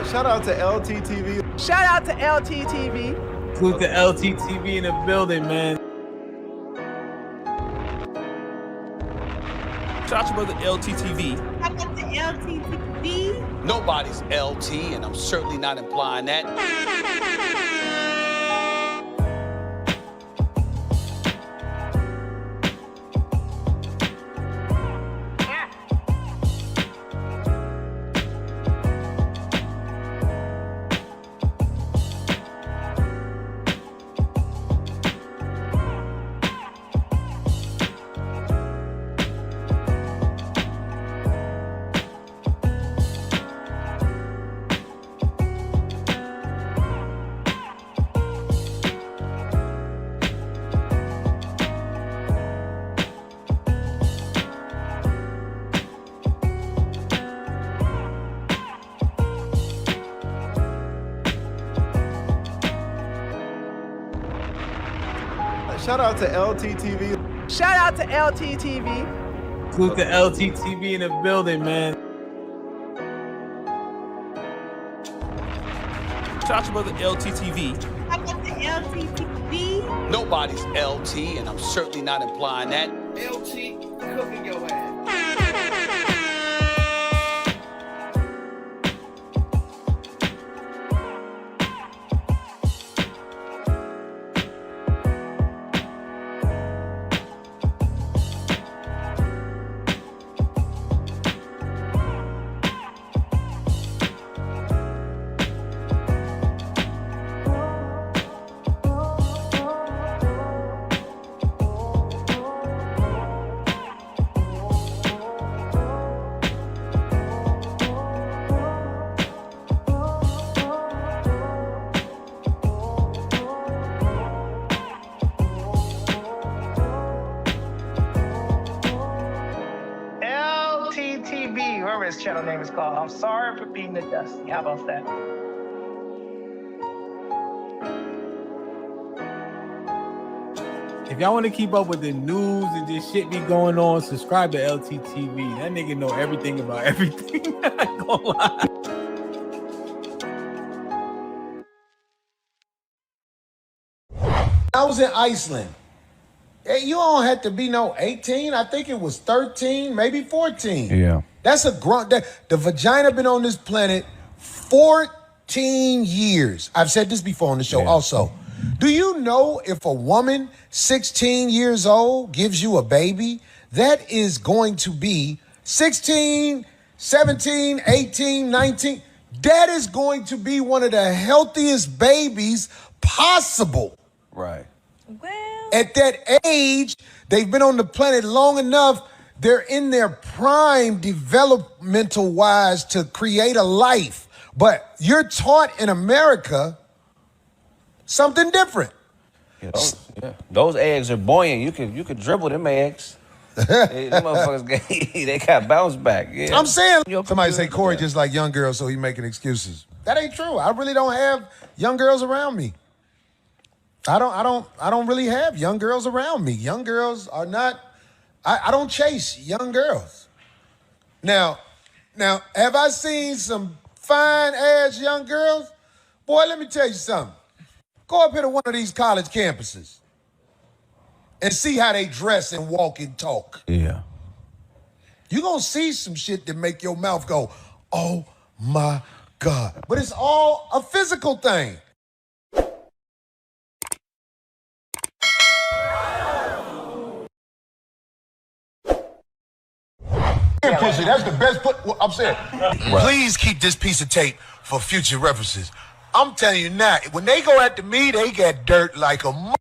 Shout out to LTTV. Shout out to LTTV. Salute to LTTV in the building, man. Shout out to brother LTTV. Shout out to LTTV. Nobody's LT, and I'm certainly not implying that. Shout out to LTTV. Shout out to LTTV. Salute to LTTV in the building, man. Shout out to brother LTTV. Shout out to LTTV. Nobody's LT, and I'm certainly not implying that. LT cooking your ass. LTTV, whatever his channel name is called. I'm sorry for being the dusty. How about that? If y'all want to keep up with the news and just shit be going on, subscribe to LTTV. That nigga know everything about everything. I ain't gonna lie. I was in Iceland. Hey, you don't have to be no 18. I think it was 13, maybe 14. Yeah. That's a grunt. The vagina been on this planet 14 years. I've said this before on the show also. Do you know if a woman 16 years old gives you a baby, that is going to be 16, 17, 18, 19. That is going to be one of the healthiest babies possible. Right. Well, At that age, they've been on the planet long enough. They're in their prime developmental wise to create a life. But you're taught in America something different. Those eggs are buoyant. You could dribble them eggs. Them motherfuckers, they got bounce back. Yeah. I'm saying, somebody say Corey just like young girls, so he making excuses. That ain't true. I really don't have young girls around me. I don't really have young girls around me. Young girls are not. I don't chase young girls. Now, have I seen some fine ass young girls? Boy, let me tell you something. Go up here to one of these college campuses and see how they dress and walk and talk. Yeah. You're going to see some shit that make your mouth go, oh my God. But it's all a physical thing. Pussy, that's the best I'm saying. Please keep this piece of tape for future references. I'm telling you now, when they go after me, they get dirt like a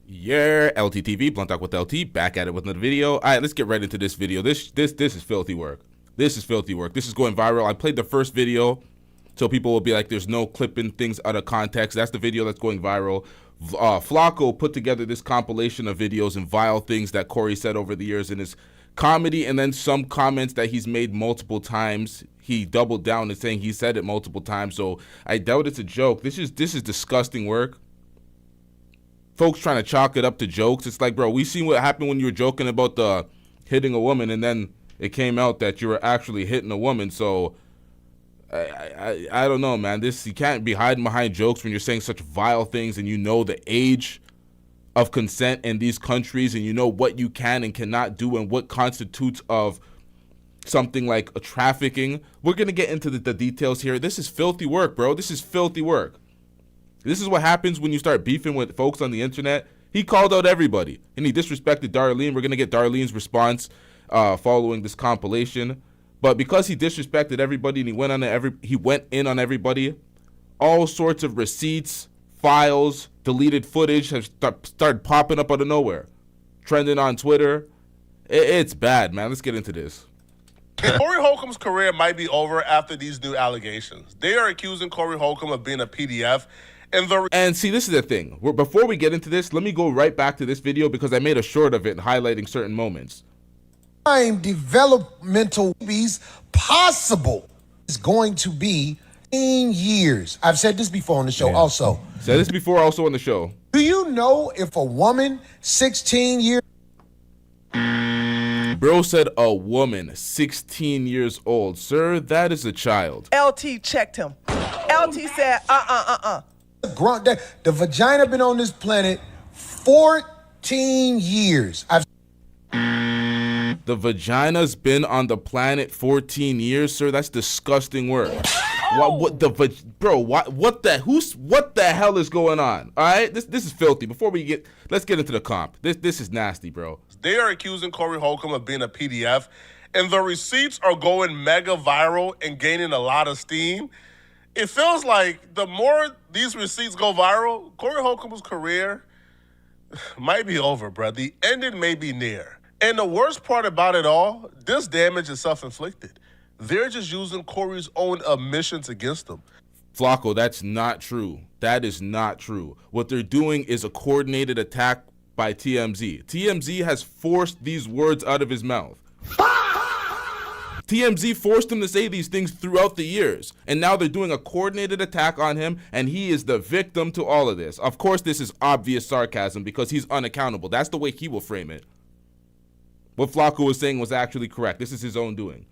Yeah, LTTV, Blunt Talk with LT, back at it with another video. All right, let's get right into this video. This is filthy work. This is filthy work. This is going viral. I played the first video, so people will be like, there's no clipping things out of context. That's the video that's going viral. Flacco put together this compilation of videos and vile things that Corey said over the years in his comedy, and then some comments that he's made multiple times he doubled down and saying he said it multiple times. So I doubt it's a joke. This is disgusting work. Folks trying to chalk it up to jokes. It's like, bro, we seen what happened when you were joking about the hitting a woman, and then it came out that you were actually hitting a woman. So I don't know, man. You can't be hiding behind jokes when you're saying such vile things, and you know the age of consent in these countries, and you know what you can and cannot do and what constitutes of something like a trafficking. We're going to get into the details here. This is filthy work, bro. This is filthy work. This is what happens when you start beefing with folks on the internet. He called out everybody, and he disrespected Darlene. We're going to get Darlene's response following this compilation. But because he disrespected everybody and he went in on everybody, all sorts of receipts, files, deleted footage have started popping up out of nowhere, trending on Twitter. It's bad, man. Let's get into this. Corey Holcomb's career might be over after these new allegations. They are accusing Corey Holcomb of being a PDF. And see, this is the thing. Before we get into this, let me go right back to this video because I made a short of it highlighting certain moments. Developmental babies possible is going to be in years. I've said this before on the show also. Said this before also on the show. Do you know if a woman 16 years... Bro said a woman 16 years old. Sir, that is a child. LT checked him. LT said, The vagina been on this planet 14 years. The vagina's been on the planet 14 years, sir. That's disgusting work. What the hell is going on? All right, this is filthy. Let's get into the comp. This is nasty, bro. They are accusing Corey Holcomb of being a PDF, and the receipts are going mega viral and gaining a lot of steam. It feels like the more these receipts go viral, Corey Holcomb's career might be over, bro. The ending may be near. And the worst part about it all, this damage is self-inflicted. They're just using Corey's own admissions against him. Flacco, that's not true. That is not true. What they're doing is a coordinated attack by TMZ. TMZ has forced these words out of his mouth. TMZ forced him to say these things throughout the years, and now they're doing a coordinated attack on him, and he is the victim to all of this. Of course, this is obvious sarcasm because he's unaccountable. That's the way he will frame it. What Flacco was saying was actually correct. This is his own doing.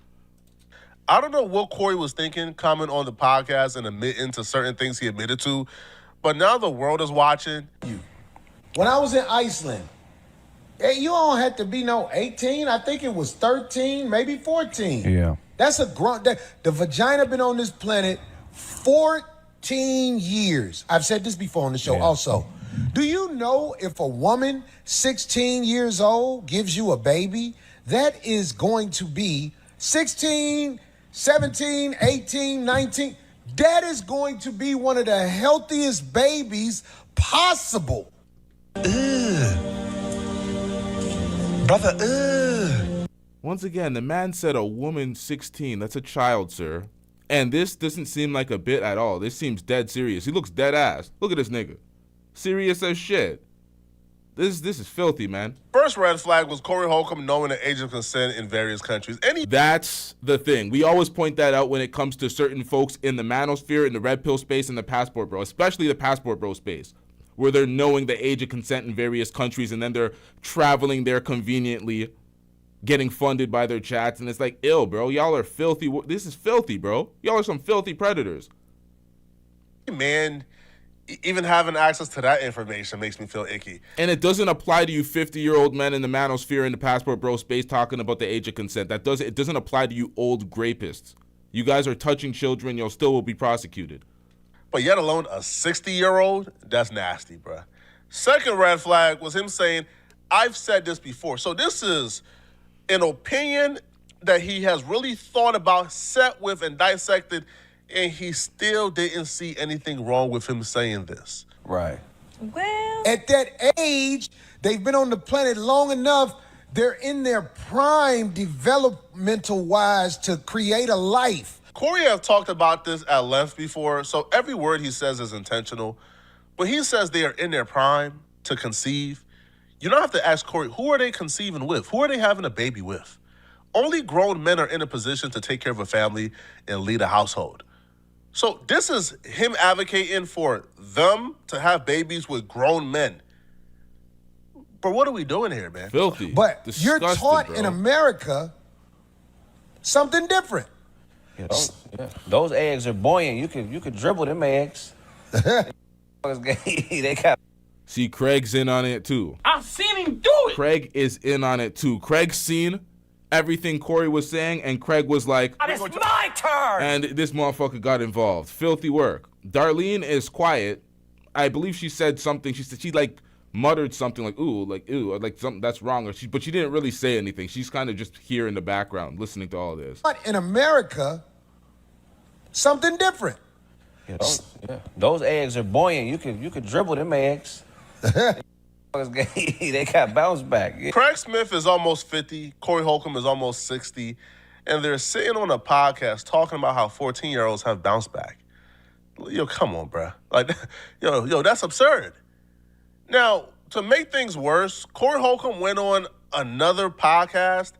I don't know what Corey was thinking coming on the podcast and admitting to certain things he admitted to, but now the world is watching. When I was in Iceland, you don't have to be 18. I think it was 13, maybe 14. Yeah. That's a grunt. The vagina been on this planet 14 years. I've said this before on the show also. Do you know if a woman 16 years old gives you a baby, that is going to be 16, 17, 18, 19. That is going to be one of the healthiest babies possible. Brother, Once again, the man said a woman 16. That's a child, sir. And this doesn't seem like a bit at all. This seems dead serious. He looks dead ass. Look at this nigga. Serious as shit. This is filthy, man. First red flag was Corey Holcomb knowing the age of consent in various countries. That's the thing. We always point that out when it comes to certain folks in the manosphere, in the red pill space, in the passport bro, especially the passport bro space, where they're knowing the age of consent in various countries and then they're traveling there conveniently, getting funded by their chats. And it's like, ill, bro. Y'all are filthy. This is filthy, bro. Y'all are some filthy predators. Man, even having access to that information makes me feel icky. And it doesn't apply to you 50-year-old men in the manosphere in the passport bro space talking about the age of consent. It doesn't apply to you old grapists. You guys are touching children, you'll still will be prosecuted. But yet alone a 60-year-old, that's nasty, bruh. Second red flag was him saying, I've said this before. So this is an opinion that he has really thought about, sat with, and dissected, and he still didn't see anything wrong with him saying this. Right. Well, at that age, they've been on the planet long enough, they're in their prime developmental-wise to create a life. Corey has talked about this at length before, so every word he says is intentional. When he says they are in their prime to conceive, you don't have to ask Corey, who are they conceiving with? Who are they having a baby with? only grown men are in a position to take care of a family and lead a household. So this is him advocating for them to have babies with grown men. But what are we doing here, man? Filthy. But you're Disgusting, taught bro. in America something different. Yeah, those eggs are buoyant. You could dribble them eggs. They got. See, Craig's in on it too. I've seen him do it. Craig is in on it too. Craig's seen everything Corey was saying, and Craig was like, It's my turn. and this motherfucker got involved. Filthy work. Darlene is quiet. I believe she said something. She like muttered something like ooh, or like something that's wrong, but she didn't really say anything. She's kind of just here in the background listening to all this. But in America, something different. Yeah, those eggs are buoyant. You could dribble them eggs. They got bounce back. Yeah. Craig Smith is almost 50. Corey Holcomb is almost 60. And they're sitting on a podcast talking about how 14-year-olds have bounce back. Yo, come on, bruh. Like, yo, that's absurd. Now, to make things worse, Corey Holcomb went on another podcast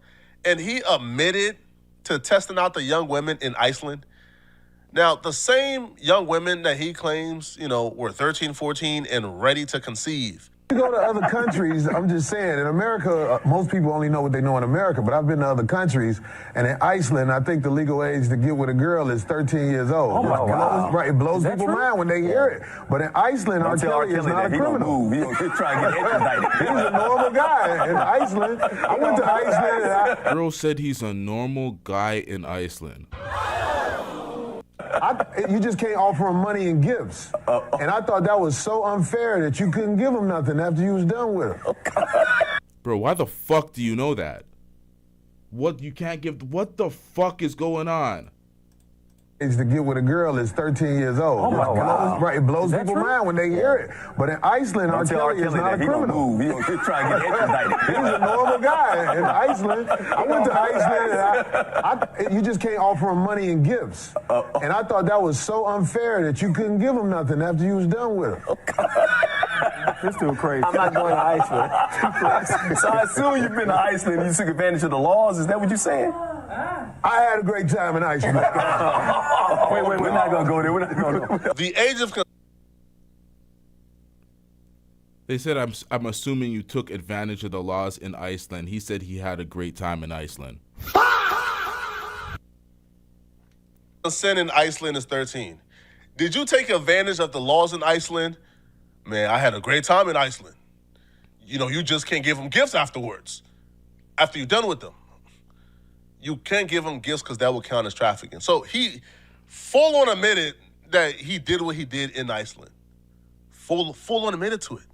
and he admitted to testing out the young women in Iceland. Now, the same young women that he claims, were 13, 14 and ready to conceive. You go to other countries, I'm just saying, in America, most people only know what they know in America, but I've been to other countries, and in Iceland, I think the legal age to get with a girl is 13 years old. Oh, my wow. Right, it blows people's mind when they hear it. But in Iceland, R. Kelly is not a criminal. He's trying to get extradited. He's a normal guy in Iceland. I went to Iceland, and Girl said he's a normal guy in Iceland. you just can't offer him money and gifts. And I thought that was so unfair that you couldn't give him nothing after you was done with him. Bro, why the fuck do you know that? What the fuck is going on? Age to get with a girl is 13 years old. Oh, my wow. Right, it blows people's mind when they hear it. But in Iceland, R. Kelly is not a criminal. He's trying to get extradited. He's a normal guy in Iceland. I went to Iceland, and you just can't offer him money and gifts. And I thought that was so unfair that you couldn't give him nothing after you was done with him. This too crazy. I'm not going to Iceland. So I assume you've been to Iceland and you took advantage of the laws. Is that what you're saying? I had a great time in Iceland. Wait, we're not going to go there. We're not going to go there. The age of They said, I'm assuming you took advantage of the laws in Iceland. He said he had a great time in Iceland. consent in Iceland is 13. Did you take advantage of the laws in Iceland? Man, I had a great time in Iceland. You just can't give them gifts afterwards. After you're done with them. You can't give them gifts because that will count as trafficking. So he full on admitted that he did what he did in Iceland. Full on admitted to it.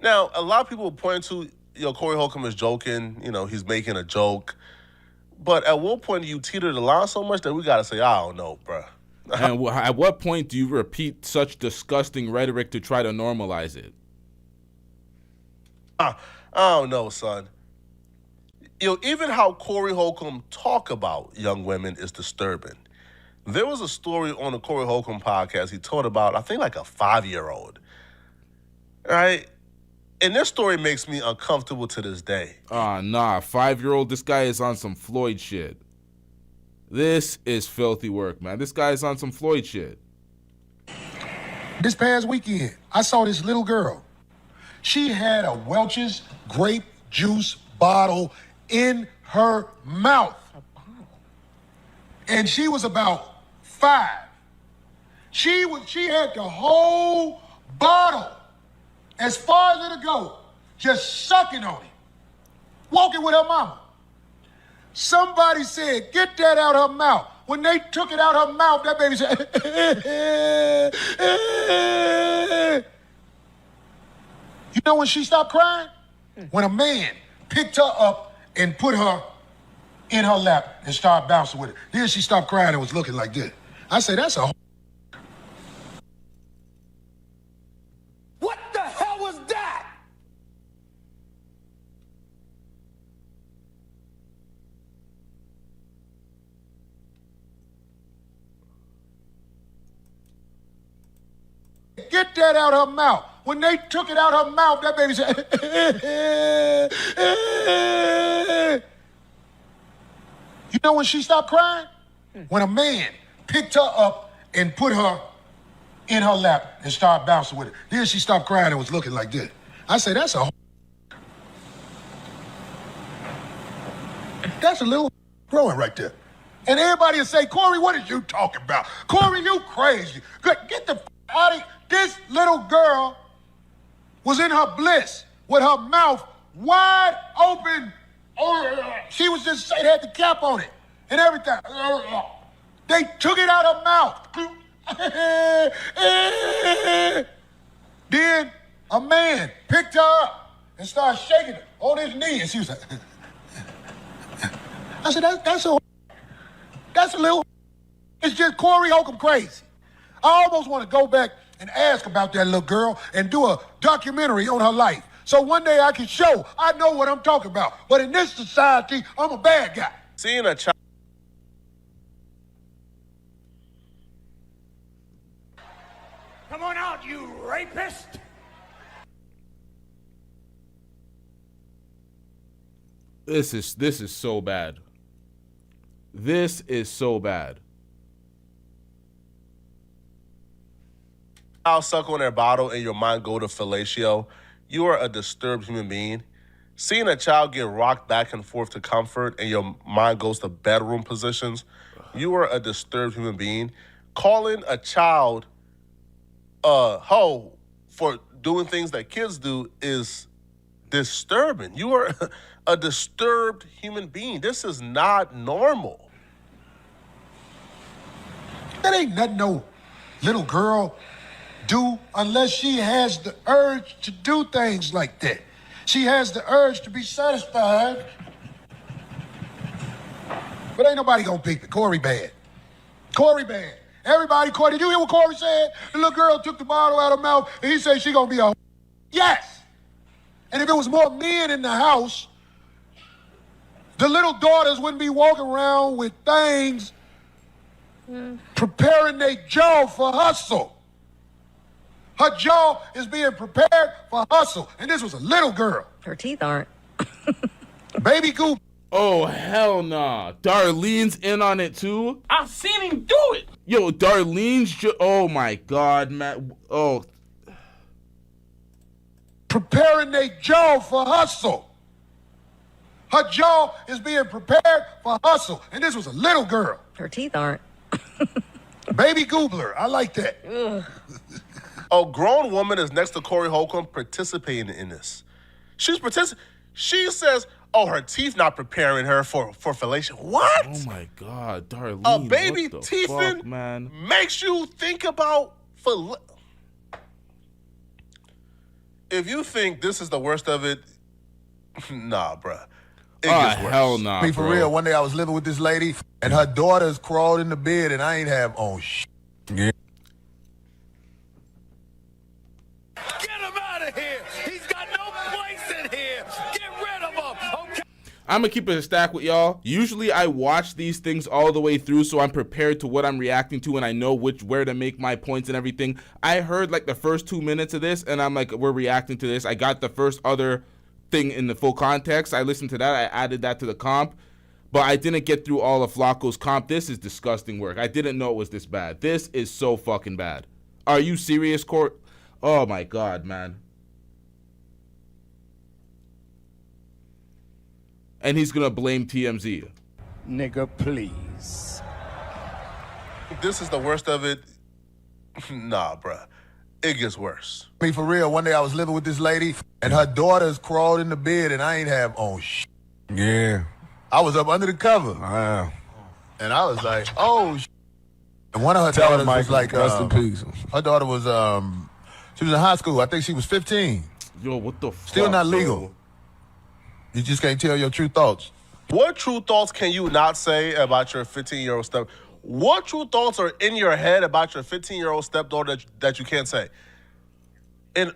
Now, a lot of people point to, Corey Holcomb is joking. He's making a joke. But at what point do you teeter the line so much that we got to say, I don't know, bruh. And at what point do you repeat such disgusting rhetoric to try to normalize it? I don't know, son. Even how Corey Holcomb talk about young women is disturbing. There was a story on the Corey Holcomb podcast he told about, I think, like a 5-year-old. Right? And this story makes me uncomfortable to this day. Nah, 5-year-old, this guy is on some Floyd shit. This is filthy work, man. This guy is on some Floyd shit. This past weekend, I saw this little girl. She had a Welch's grape juice bottle in her mouth. And she was about 5. She had the whole bottle, as far as it'll go, just sucking on it, walking with her mama. Somebody said, get that out her mouth. When they took it out her mouth, that baby said, You know when she stopped crying? When a man picked her up and put her in her lap and started bouncing with it. Then she stopped crying and was looking like this. I said, that's a What the hell was that? Get that out her mouth. When they took it out her mouth, that baby said, know when she stopped crying? When a man picked her up and put her in her lap and started bouncing with her. Then she stopped crying and was looking like this. I said, that's a little growing right there. And everybody will say, Corey, what are you talking about? Corey, you crazy. Get the out of here. This little girl was in her bliss with her mouth wide open. She was just, it had the cap on it and everything. They took it out of her mouth. Then a man picked her up and started shaking her on his knee. And she was like, I said, that's a little, it's just Corey Holcomb crazy. I almost want to go back and ask about that little girl and do a documentary on her life. So one day I can show I know what I'm talking about. But in this society, I'm a bad guy. Seeing a child. Come on out, you rapist! This is so bad. This is so bad. I'll suck on their bottle and your mind go to fellatio. You are a disturbed human being. Seeing a child get rocked back and forth to comfort and your mind goes to bedroom positions, you are a disturbed human being. Calling a child a hoe for doing things that kids do is disturbing. You are a disturbed human being. This is not normal. That ain't nothing no little girl do unless she has the urge to do things like that. She has the urge to be satisfied. But ain't nobody gonna pick the Corey bad. Corey bad. Everybody, Corey, did you hear what Corey said? The little girl took the bottle out of her mouth and he said she gonna be a yes. And if it was more men in the house, the little daughters wouldn't be walking around with things preparing their jaw for hustle. Her jaw is being prepared for hustle. And this was a little girl. Her teeth aren't. Baby Goop. Oh, hell nah. Darlene's in on it too? I've seen him do it! Yo, Darlene's oh my God, man. Oh. Preparing their jaw for hustle. Her jaw is being prepared for hustle. And this was a little girl. Her teeth aren't. Baby Goobler. I like that. A grown woman is next to Corey Holcomb participating in this. She says, oh, her teeth not preparing her for fellatio. What? Oh my God, Darlene. A baby what the teething fuck, man, makes you think about If you think this is the worst of it, nah, bruh. It gets worse. Hell nah, For real, one day I was living with this lady, and her daughters crawled in the bed, and I ain't have on shit. Yeah. Get him out of here! He's got no place in here! Get rid of him! Okay? I'm gonna keep it a stack with y'all. Usually I watch these things all the way through, so I'm prepared to what I'm reacting to, and I know where to make my points and everything. I heard like the first 2 minutes of this, and I'm like, we're reacting to this. I got the first other thing in the full context. I listened to that. I added that to the comp, but I didn't get through all of Flacco's comp. This is disgusting work. I didn't know it was this bad. This is so fucking bad. Are you serious, Court? Oh my God, man. And he's gonna blame TMZ. Nigga, please. This is the worst of it. Nah, bruh. It gets worse. For real, one day I was living with this lady, and her daughters crawled in the bed, and I ain't have on shit. Yeah. I was up under the cover. Wow. And I was like, oh, shit. And one of her daughters was like, rest in peace. Her daughter was, she was in high school. I think she was 15. Yo, what the fuck? Still not legal. You just can't tell your true thoughts. What true thoughts can you not say about your 15-year-old step? What true thoughts are in your head about your 15-year-old stepdaughter that you can't say? And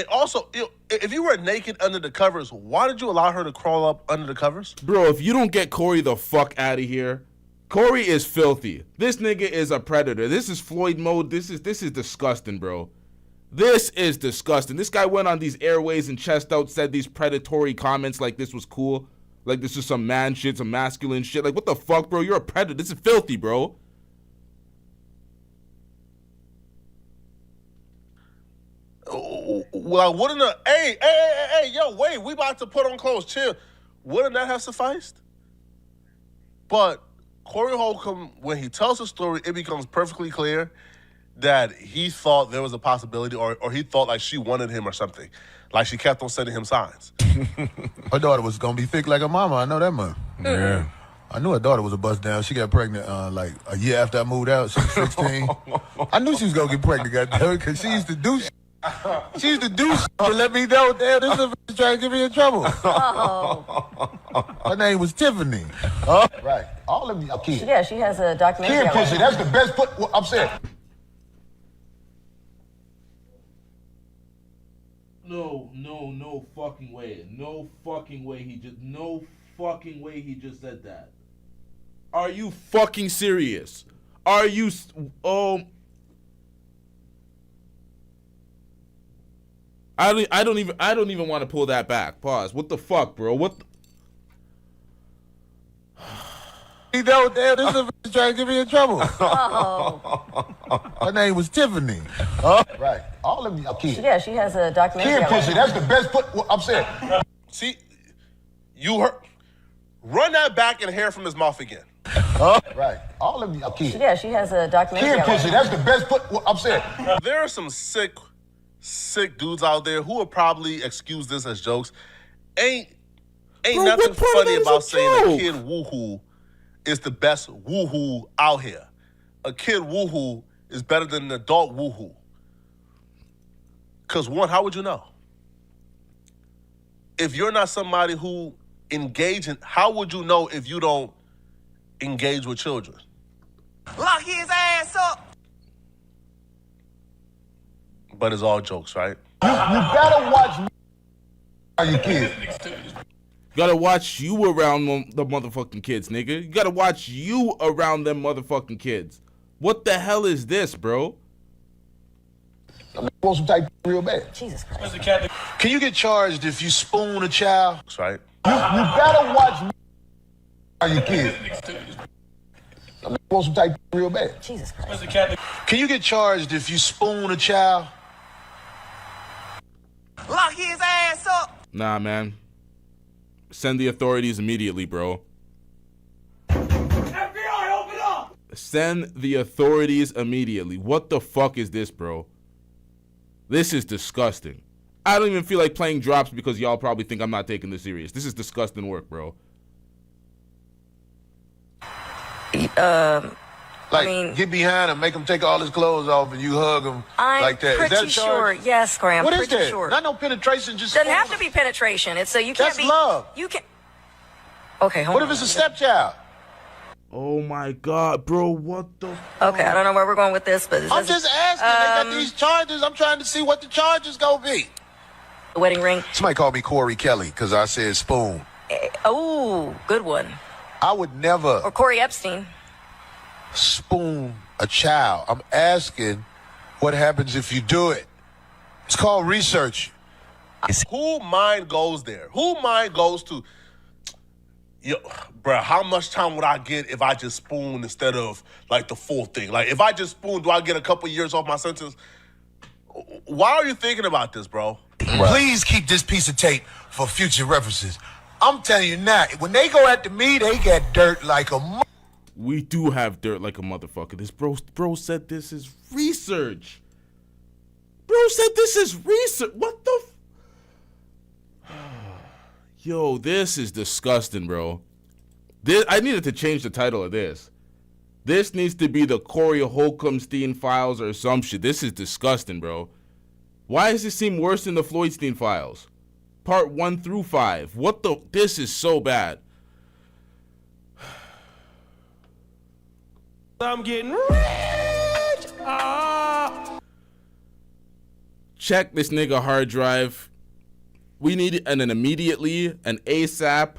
also, if you were naked under the covers, why did you allow her to crawl up under the covers? Bro, if you don't get Corey the fuck out of here, Corey is filthy. This nigga is a predator. This is Floyd mode. This is disgusting, bro. This is disgusting. This guy went on these airways and chest out, said these predatory comments like this was cool. Like this is some man shit, some masculine shit. Like what the fuck, bro? You're a predator. This is filthy, bro. Well, wouldn't a hey, yo, wait, we about to put on clothes, chill. Wouldn't that have sufficed? But Corey Holcomb, when he tells the story, it becomes perfectly clear that he thought there was a possibility, or he thought like she wanted him or something. Like she kept on sending him signs. Her daughter was gonna be thick like her mama. I know that much. Yeah. I knew her daughter was a bust down. She got pregnant like a year after I moved out. She was 16. I knew she was gonna get pregnant, goddamn, because she used to do shit. She used to do shit to let me know, damn, this is trying to get me in trouble. Oh. Her name was Tiffany. Right. All of you are kids. Yeah, she has a documentary. Kid pussy, that's the best put. Well, I'm saying. No fucking way. No fucking way he just said that. Are you fucking serious? Are you I don't even want to pull that back. Pause. What the fuck, bro? What the... You know, damn, this is trying to get me in trouble. Oh. Her name was Tiffany. Right. All of you are kids. Yeah, she has a documentary. Kid pussy, that's the best put. Well, I'm saying. See, you heard. Run that back and hear from his mouth again. Right. All of you are kids. Yeah, she has a documentary. Kid pussy, that's the best put. Well, I'm saying. There are some sick dudes out there who will probably excuse this as jokes. Ain't Bro, nothing funny about saying joke? a kid woohoo is the best woohoo out here. A kid woohoo is better than an adult woohoo. Because one, how would you know? If you're not somebody who engage in, how would you know if you don't engage with children? Lock his ass up. But it's all jokes, right? You gotta watch me. Are you kids? Gotta watch you around the motherfucking kids, nigga. You gotta watch you around them motherfucking kids. What the hell is this, bro? I want some type real bad. Jesus Christ. Can you get charged if you spoon a child? That's right. You gotta watch me. Are you kids? I want some type real bad. Jesus Christ. Can you get charged if you spoon a child? Lock his ass up. Nah, man. Send the authorities immediately, bro. FBI, open up. Send the authorities immediately. What the fuck is this, bro? This is disgusting. I don't even feel like playing drops because y'all probably think I'm not taking this serious. This is disgusting work, bro. Like, get behind him, make him take all his clothes off, and you hug him like that. I'm pretty sure. Yes, Graham. What is pretty that? Sure. Not no penetration. Just doesn't have to be penetration. It's you can't that's be. Love. You can. Okay, hold What on. if it's a stepchild? Oh my God, bro! What the? Okay, I don't know where we're going with this, but I'm just asking. They got these charges. I'm trying to see what the charges gonna be. The wedding ring. Somebody called me Corey Kelly because I said spoon. Oh, good one. I would never. Or Corey Epstein. Spoon a child. I'm asking what happens if you do it. It's called research. Who mind goes there? Who mind goes to, yo, bruh, how much time would I get if I just spoon instead of like the full thing? Like if I just spoon, do I get a couple years off my sentence? Why are you thinking about this, bro? Right. Please keep this piece of tape for future references. I'm telling you now, when they go after me, they get dirt like a We do have dirt like a motherfucker. This bro said this is research. Bro said this is research. What the Yo, this is disgusting, bro. I needed to change the title of this. This needs to be the Corey Holcomb-Stein files or some shit. This is disgusting, bro. Why does it seem worse than the Floydstein files? Part 1 through 5. What the? This is so bad. I'm getting rich. Check this nigga hard drive. We need an immediately, an ASAP.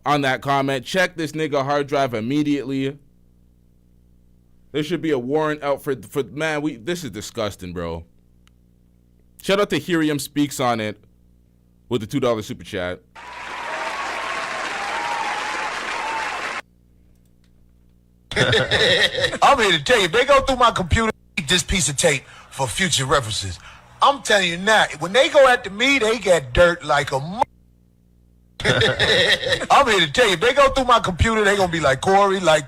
On that comment, check this nigga hard drive immediately. There should be a warrant out for man. This is disgusting, bro. Shout out to Helium Speaks on it. with the $2 super chat. I'm here to tell you, if they go through my computer, this piece of tape for future references. I'm telling you now, when they go after me, they get dirt like a I'm here to tell you, if they go through my computer, they gonna be like Corey, like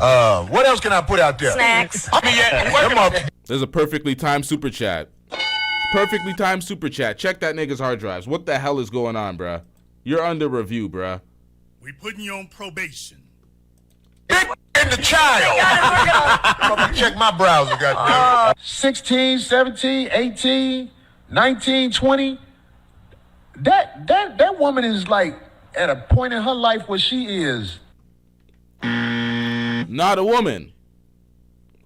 what else can I put out there? Snacks. There's a perfectly timed super chat. Perfectly timed super chat. Check that nigga's hard drives. What the hell is going on, bruh? You're under review, bruh. We putting you on probation. And the child. I'm gonna check my browser, goddamn. 16, 17, 18, 19, 20. That woman is like at a point in her life where she is not a woman.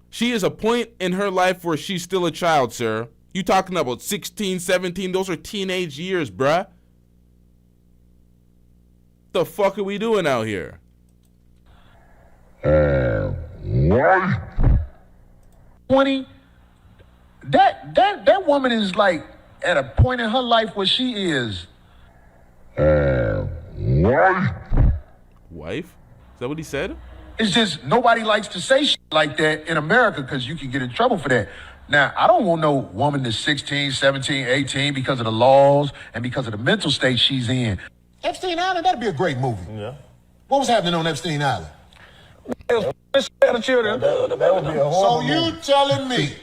She is a point in her life where she's still a child, sir. You talking about 16, 17? Those are teenage years, bruh. The fuck are we doing out here? What? 20. That woman is like at a point in her life where she is wife? Is that what he said? It's just nobody likes to say shit like that in America because you can get in trouble for that. Now, I don't want no woman that's 16, 17, 18 because of the laws and because of the mental state she's in. Epstein Island, that'd be a great movie. Yeah. What was happening on Epstein Island? Children. That would be a horrible So you telling me?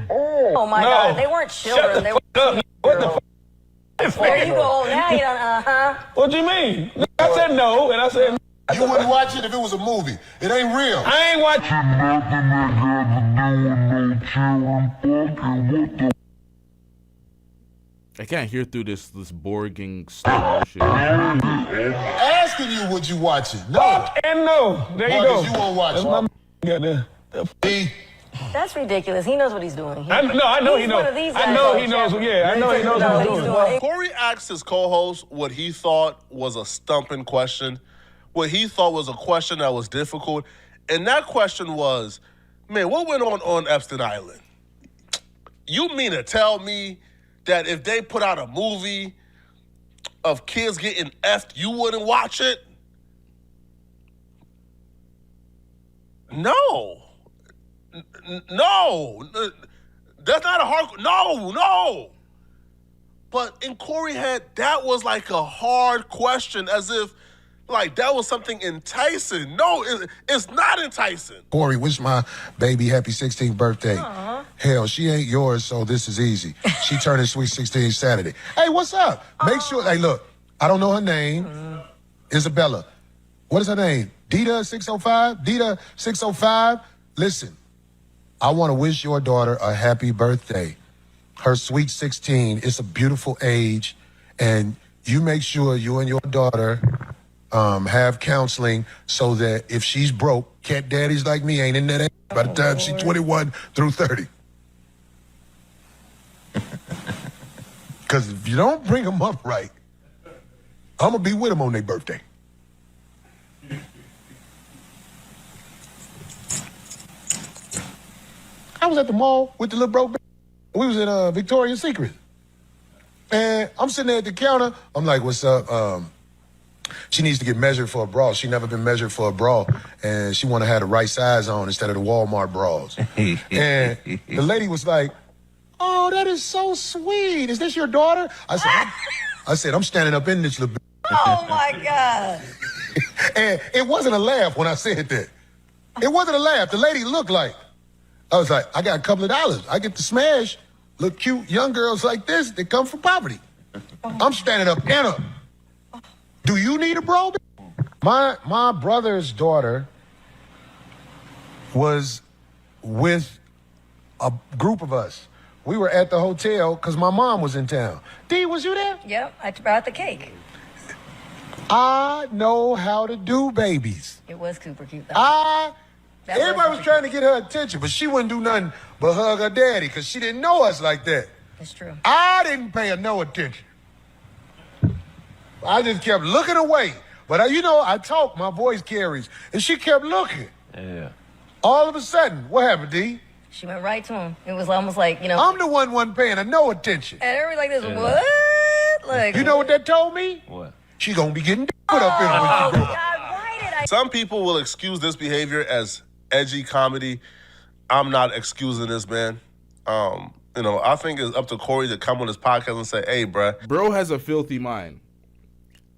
Oh my God, they weren't children. They were. What the fuck? There you go. Now you don't. What do you mean? I said no, and I said you wouldn't watch it if it was a movie. It ain't real. I ain't watching. I can't hear through this boring stereo shit. Asking you, would you watch it? No. And no. There you go. You won't watch it. That's ridiculous. He knows what he's doing. I know he knows. I know he knows. Yeah, I know he knows what he's doing. Corey asked his co-host what he thought was a stumping question, what he thought was a question that was difficult, and that question was, man, what went on Epstein Island? You mean to tell me that if they put out a movie of kids getting effed, you wouldn't watch it? No. No. That's not a hard... No. But in Corey's head, that was like a hard question, as if, like, that was something enticing. No, it's not enticing. Corey, wish my baby happy 16th birthday. Aww. Hell, she ain't yours, so this is easy. She turning sweet 16 Saturday. Hey, what's up? Make sure, hey, look, I don't know her name. Isabella. What is her name? Dita 605? Dita 605? Listen, I want to wish your daughter a happy birthday. Her sweet 16. It's a beautiful age, and you make sure you and your daughter have counseling so that if she's broke, cat daddies like me ain't in that age by the time she's 21 through 30. Because if you don't bring them up right, I'm going to be with them on their birthday. I was at the mall with the little broke. We was in Victoria's Secret. And I'm sitting there at the counter. I'm like, what's up? She needs to get measured for a bra. She never been measured for a bra. And she want to have the right size on instead of the Walmart bras. And the lady was like, oh, that is so sweet. Is this your daughter? I said, I'm standing up in this little bit. Oh, my God. And it wasn't a laugh when I said that. It wasn't a laugh. The lady looked like, I was like, I got a couple of dollars. I get to smash little cute young girls like this that come from poverty. I'm standing up in her. Do you need a bra? My brother's daughter was with a group of us. We were at the hotel because my mom was in town. Dee, was you there? Yep, I brought the cake. I know how to do babies. It was super cute, though. Everybody was trying to get her attention, but she wouldn't do nothing but hug her daddy because she didn't know us like that. That's true. I didn't pay her no attention. I just kept looking away. But, I talk, my voice carries. And she kept looking. Yeah. All of a sudden, what happened, D? She went right to him. It was almost like, you know. I'm the one wasn't paying her no attention. And everybody like this, what? Like, you know what that told me? What? She gonna be getting put up in her when she grow up. why did I? Some people will excuse this behavior as edgy comedy. I'm not excusing this, man. You know, I think it's up to Corey to come on his podcast and say, hey, bruh. Bro has a filthy mind.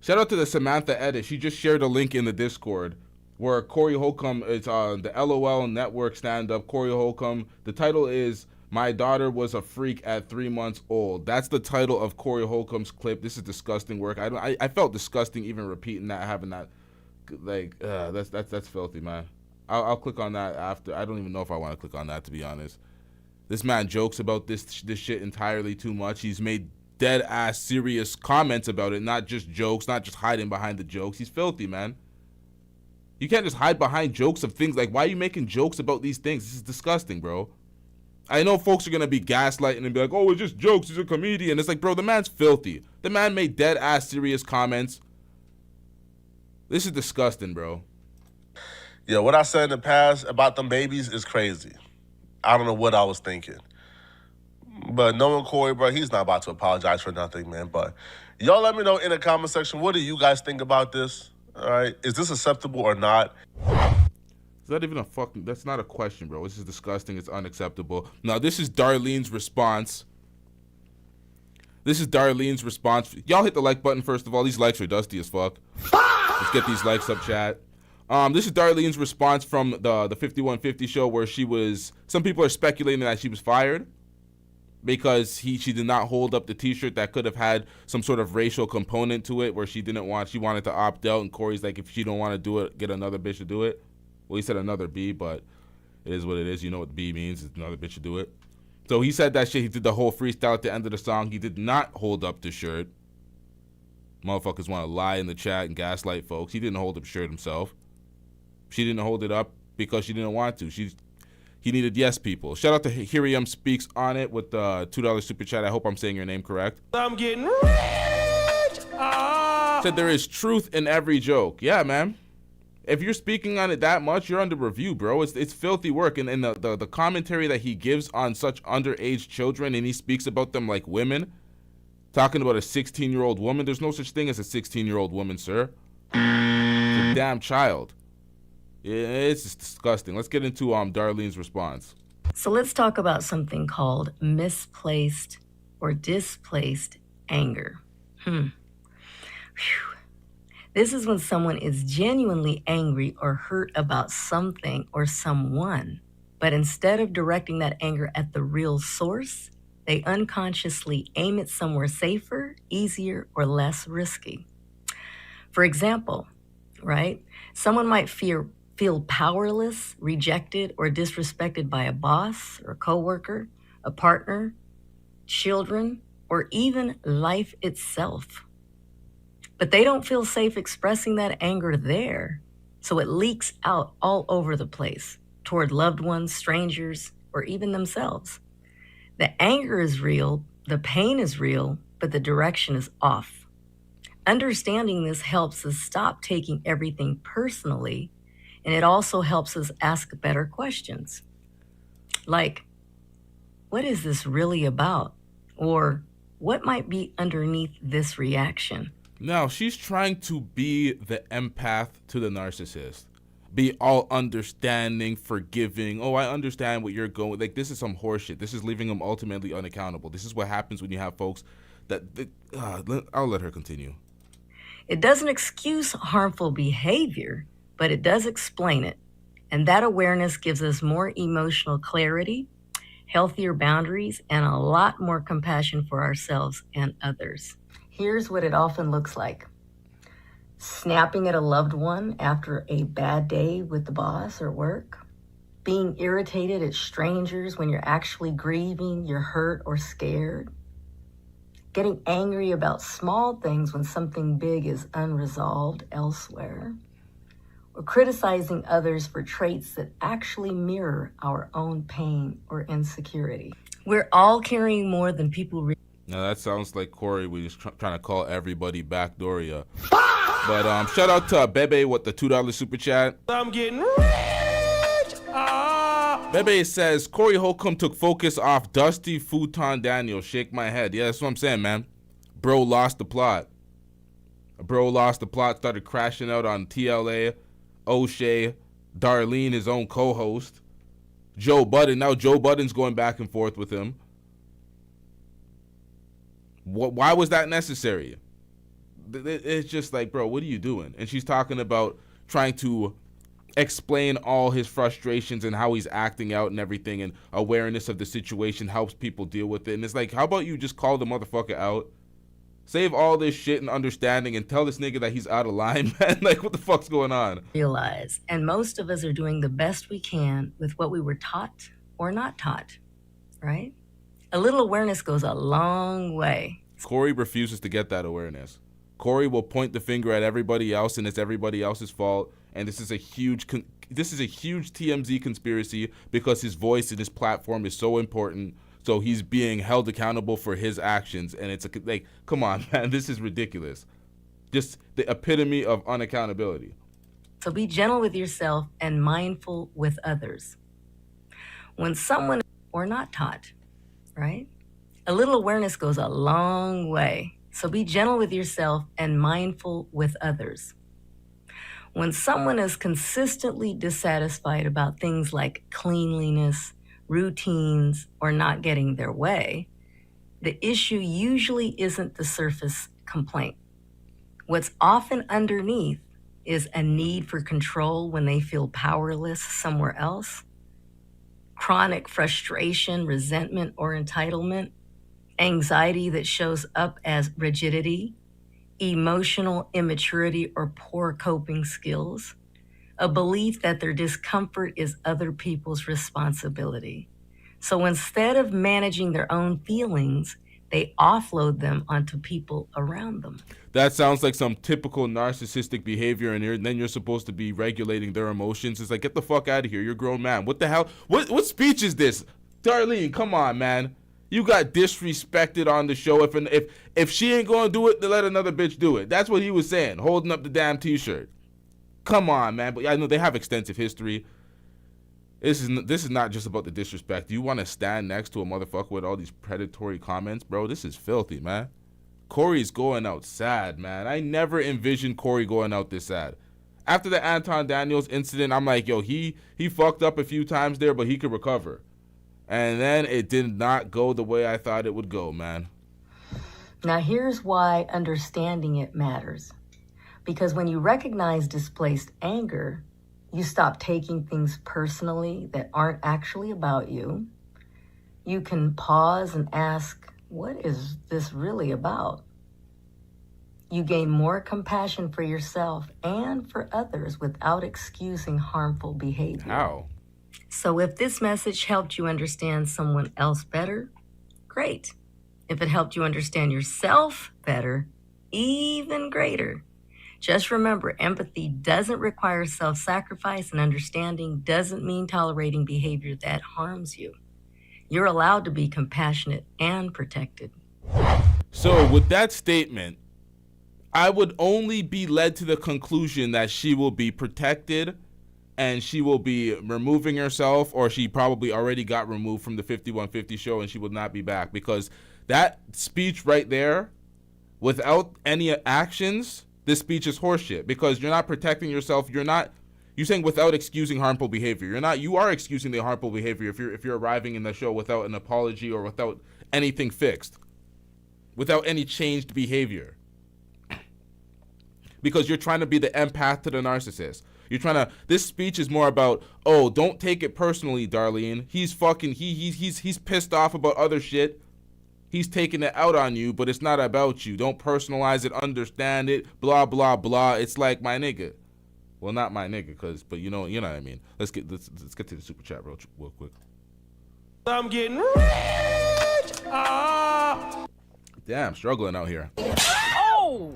Shout out to the Samantha Edit. She just shared a link in the Discord where Corey Holcomb is on the LOL Network stand-up. Corey Holcomb. The title is "My Daughter Was a Freak at 3 months old." That's the title of Corey Holcomb's clip. This is disgusting work. I felt disgusting even repeating that, having that. Like, that's filthy, man. I'll click on that after. I don't even know if I want to click on that, to be honest. This man jokes about this shit entirely too much. He's made dead ass serious comments about it, not just jokes, not just hiding behind the jokes. He's filthy, man. You can't just hide behind jokes of things. Like, why are you making jokes about these things? This is disgusting, bro. I know folks are gonna be gaslighting and be like, oh, it's just jokes, he's a comedian. It's like, bro, the man's filthy. The man made dead ass serious comments. This is disgusting, bro. Yeah, what I said in the past about them babies is crazy. I don't know what I was thinking. But knowing Corey, bro, he's not about to apologize for nothing, man. But y'all let me know in the comment section, what do you guys think about this? All right, is this acceptable or not? Is that even that's not a question, bro. This is disgusting. It's unacceptable. Now, this is Darlene's response. Y'all hit the like button, first of all. These likes are dusty as fuck. Let's get these likes up, chat. This is Darlene's response from the 5150 show where some people are speculating that she was fired because she did not hold up the t-shirt that could have had some sort of racial component to it where she wanted to opt out, and Corey's like, if she don't want to do it, get another bitch to do it. Well, he said another B, but it is what it is. You know what B means. It's another bitch to do it. So he said that shit. He did the whole freestyle at the end of the song. He did not hold up the shirt. Motherfuckers want to lie in the chat and gaslight folks. He didn't hold up the shirt himself. She didn't hold it up because she didn't want to. He needed yes people. Shout out to Hiriam Speaks on it with the $2 super chat. I hope I'm saying your name correct. I'm getting rich. Said there is truth in every joke. Yeah, man. If you're speaking on it that much, you're under review, bro. It's filthy work. And the commentary that he gives on such underage children, and he speaks about them like women, talking about a 16-year-old woman. There's no such thing as a 16-year-old woman, sir. It's a damn child. It's just disgusting. Let's get into Darlene's response. So let's talk about something called misplaced or displaced anger. Whew. This is when someone is genuinely angry or hurt about something or someone, but instead of directing that anger at the real source, they unconsciously aim it somewhere safer, easier, or less risky. For example, right? Someone might feel powerless, rejected, or disrespected by a boss or a coworker, a partner, children, or even life itself. But they don't feel safe expressing that anger there, so it leaks out all over the place toward loved ones, strangers, or even themselves. The anger is real, the pain is real, but the direction is off. Understanding this helps us stop taking everything personally, and it also helps us ask better questions. Like, what is this really about? Or what might be underneath this reaction? Now, she's trying to be the empath to the narcissist. Be all understanding, forgiving. Oh, I understand what you're going. Like, this is some horseshit. This is leaving them ultimately unaccountable. This is what happens when you have folks I'll let her continue. It doesn't excuse harmful behavior, but it does explain it. And that awareness gives us more emotional clarity, healthier boundaries, and a lot more compassion for ourselves and others. Here's what it often looks like. Snapping at a loved one after a bad day with the boss or work. Being irritated at strangers when you're actually grieving, you're hurt or scared. Getting angry about small things when something big is unresolved elsewhere. Or criticizing others for traits that actually mirror our own pain or insecurity. We're all carrying more than people Now that sounds like Corey. We're just trying to call everybody backdooria. But shout out to Bebe with the $2 super chat. I'm getting rich. Bebe says, Corey Holcomb took focus off Dusty Futon Daniel. Shake my head. Yeah, that's what I'm saying, man. Bro lost the plot. Started crashing out on TLA, O'Shea, Darlene, his own co-host, Joe Budden. Now Joe Budden's going back and forth with him. Why was that necessary? It's just like, bro, what are you doing? And she's talking about trying to explain all his frustrations and how he's acting out and everything, and awareness of the situation helps people deal with it. And it's like, how about you just call the motherfucker out? Save all this shit and understanding and tell this nigga that he's out of line, man. Like, what the fuck's going on? Realize, and most of us are doing the best we can with what we were taught or not taught, right? A little awareness goes a long way. Corey refuses to get that awareness. Corey will point the finger at everybody else, and it's everybody else's fault. And this is a huge TMZ conspiracy because his voice and his platform is so important. So he's being held accountable for his actions, and it's like, come on, man, this is ridiculous. Just the epitome of unaccountability. So be gentle with yourself and mindful with others. When someone or not taught, right? A little awareness goes a long way. So be gentle with yourself and mindful with others. When someone is consistently dissatisfied about things like cleanliness, routines, or not getting their way, the issue usually isn't the surface complaint. What's often underneath is a need for control when they feel powerless somewhere else, chronic frustration, resentment, or entitlement, anxiety that shows up as rigidity, emotional immaturity or poor coping skills, a belief that their discomfort is other people's responsibility. So instead of managing their own feelings, they offload them onto people around them. That sounds like some typical narcissistic behavior, and then you're supposed to be regulating their emotions. It's like, get the fuck out of here. You're a grown man. What the hell? What speech is this? Darlene, come on, man. You got disrespected on the show. If she ain't gonna do it, then let another bitch do it. That's what he was saying, holding up the damn t-shirt. Come on, man. But I know they have extensive history. This is not just about the disrespect. You want to stand next to a motherfucker with all these predatory comments, bro? This is filthy, man. Corey's going out sad, man. I never envisioned Corey going out this sad. After the Anton Daniels incident, I'm like, yo, he fucked up a few times there, but he could recover. And then it did not go the way I thought it would go, man. Now here's why understanding it matters. Because when you recognize displaced anger, you stop taking things personally that aren't actually about you. You can pause and ask, what is this really about? You gain more compassion for yourself and for others without excusing harmful behavior. How? So if this message helped you understand someone else better, great. If it helped you understand yourself better, even greater. Just remember, empathy doesn't require self-sacrifice, and understanding doesn't mean tolerating behavior that harms you. You're allowed to be compassionate and protected. So with that statement, I would only be led to the conclusion that she will be protected and she will be removing herself, or she probably already got removed from the 5150 show and she will not be back, because that speech right there, without any actions, this speech is horseshit, because you're not protecting yourself. You're saying without excusing harmful behavior. You are excusing the harmful behavior if you're arriving in the show without an apology or without anything fixed, without any changed behavior. Because you're trying to be the empath to the narcissist. This speech is more about, oh, don't take it personally, Darlene. He's pissed off about other shit. He's taking it out on you, but it's not about you. Don't personalize it, understand it, blah, blah, blah. It's like, my nigga. Well, not my nigga, but you know what I mean. Let's get to the super chat real quick. I'm getting rich. Damn, struggling out here. Oh!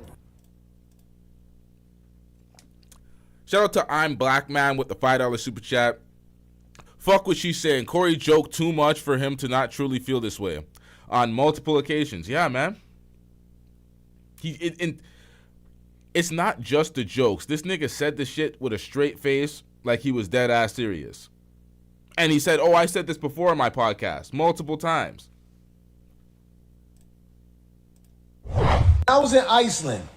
Shout out to I'm Black Man with the $5 super chat. Fuck what she's saying. Corey joked too much for him to not truly feel this way on multiple occasions. Yeah, man. It's not just the jokes. This nigga said this shit with a straight face, like he was dead ass serious. And he said, oh, I said this before in my podcast, multiple times. I was in Iceland.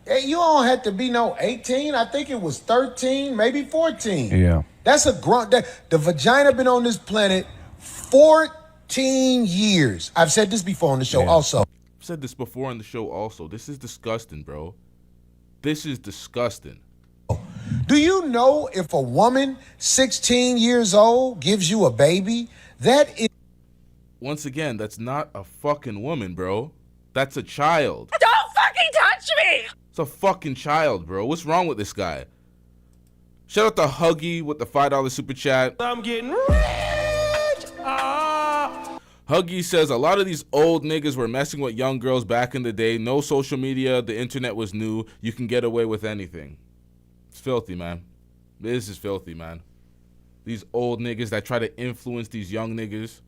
Hey, you don't have to be no 18. I think it was 13, maybe 14. Yeah. That's a grunt. The vagina been on this planet 14 years. I've said this before on the show also. I've said this before on the show also. This is disgusting, bro. This is disgusting. Do you know if a woman 16 years old gives you a baby, that is... Once again, that's not a fucking woman, bro. That's a child. Don't fucking touch me! It's a fucking child, bro. What's wrong with this guy? Shout out to Huggy with the $5 super chat. I'm getting rich. Huggy says a lot of these old niggas were messing with young girls back in the day. No social media. The internet was new. You can get away with anything. It's filthy, man. This is filthy, man. These old niggas that try to influence these young niggas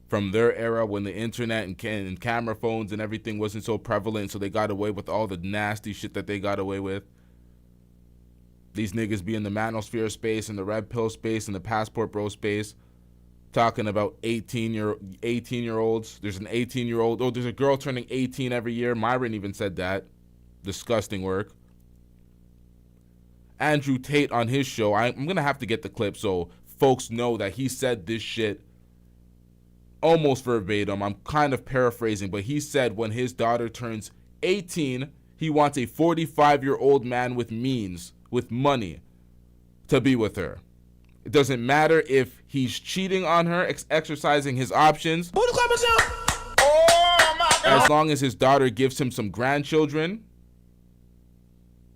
from their era when the internet and camera phones and everything wasn't so prevalent, so they got away with all the nasty shit that they got away with. These niggas be in the manosphere space and the red pill space and the passport bro space talking about 18-year-olds. There's an 18-year-old. Oh, there's a girl turning 18 every year. Myron even said that. Disgusting work. Andrew Tate on his show. I'm going to have to get the clip so folks know that he said this shit almost verbatim. I'm kind of paraphrasing, but he said when his daughter turns 18, he wants a 45-year-old man with means, with money, to be with her. It doesn't matter if he's cheating on her, exercising his options. As long as his daughter gives him some grandchildren,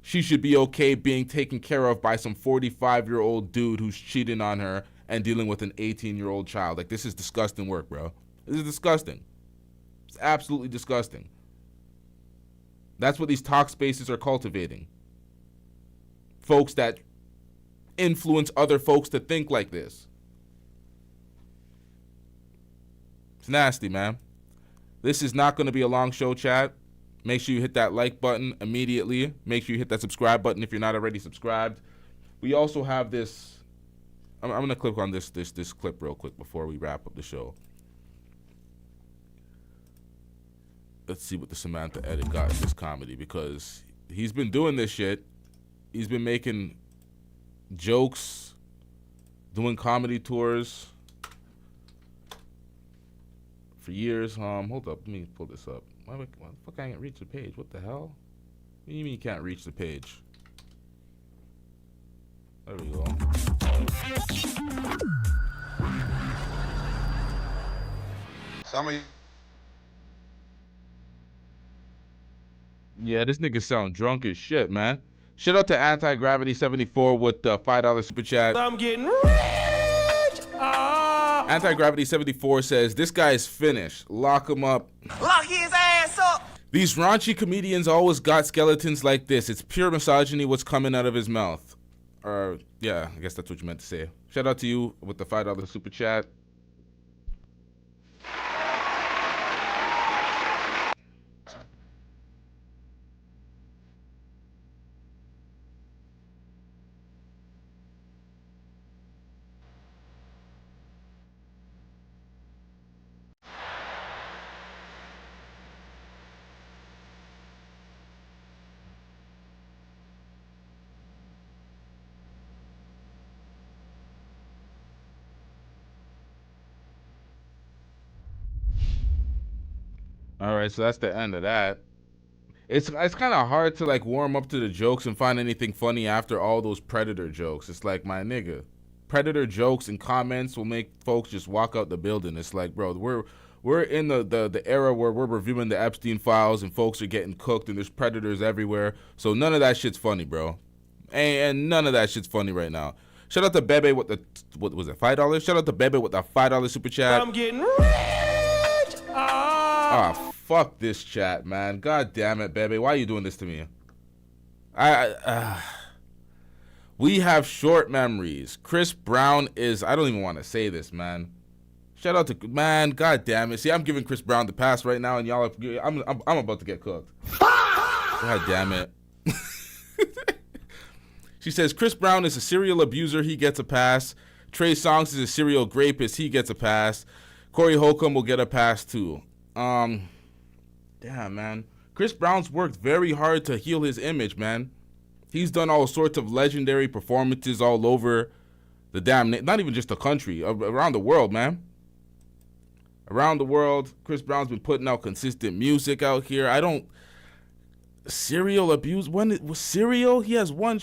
she should be okay being taken care of by some 45-year-old dude who's cheating on her and dealing with an 18-year-old child. Like, this is disgusting work, bro. This is disgusting. It's absolutely disgusting. That's what these talk spaces are cultivating. Folks that influence other folks to think like this. It's nasty, man. This is not going to be a long show, chat. Make sure you hit that like button immediately. Make sure you hit that subscribe button if you're not already subscribed. We also have this. I'm going to click on this clip real quick before we wrap up the show. Let's see what the Samantha edit got in this comedy, because he's been doing this shit. He's been making jokes, doing comedy tours for years. Hold up, let me pull this up. Why the fuck I can't reach the page? What the hell? What do you mean you can't reach the page? There we go. Some of you. Yeah, this nigga sound drunk as shit, man. Shout out to Anti-Gravity 74 with the $5 super chat. I'm getting rich. Anti-Gravity 74 says, this guy's finished. Lock him up. Lock his ass up. These raunchy comedians always got skeletons like this. It's pure misogyny what's coming out of his mouth. Yeah, I guess that's what you meant to say. Shout out to you with the $5 super chat. All right, so that's the end of that. It's kind of hard to like warm up to the jokes and find anything funny after all those Predator jokes. It's like, my nigga, Predator jokes and comments will make folks just walk out the building. It's like, bro, we're in the era where we're reviewing the Epstein files and folks are getting cooked and there's predators everywhere. So none of that shit's funny, bro. And none of that shit's funny right now. Shout out to Bebe with the, what was it, $5? Shout out to Bebe with the $5 super chat. I'm getting rich. Fuck this chat, man. God damn it, Bebe. Why are you doing this to me? We have short memories. Chris Brown is, I don't even want to say this, man. Shout out to, man, god damn it. See, I'm giving Chris Brown the pass right now, and y'all are, I'm about to get cooked. God damn it. She says, Chris Brown is a serial abuser. He gets a pass. Trey Songz is a serial rapist. He gets a pass. Corey Holcomb will get a pass too. Damn, man. Chris Brown's worked very hard to heal his image, man. He's done all sorts of legendary performances all over the not even just the country, around the world, man. Around the world, Chris Brown's been putting out consistent music out here. Serial abuse. When it was serial, he has one.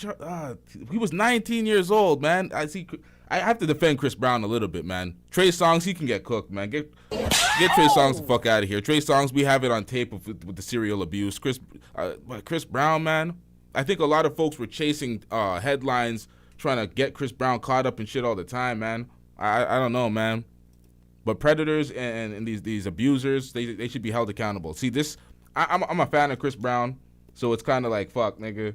He was 19 years old, man. I have to defend Chris Brown a little bit, man. Trey Songz, he can get cooked, man. Get Trey Songz the fuck out of here. Trey Songz, we have it on tape with the serial abuse. Chris Brown, man. I think a lot of folks were chasing headlines, trying to get Chris Brown caught up in shit all the time, man. I don't know, man. But predators and these abusers, they should be held accountable. See, I'm a fan of Chris Brown, so it's kind of like, fuck, nigga.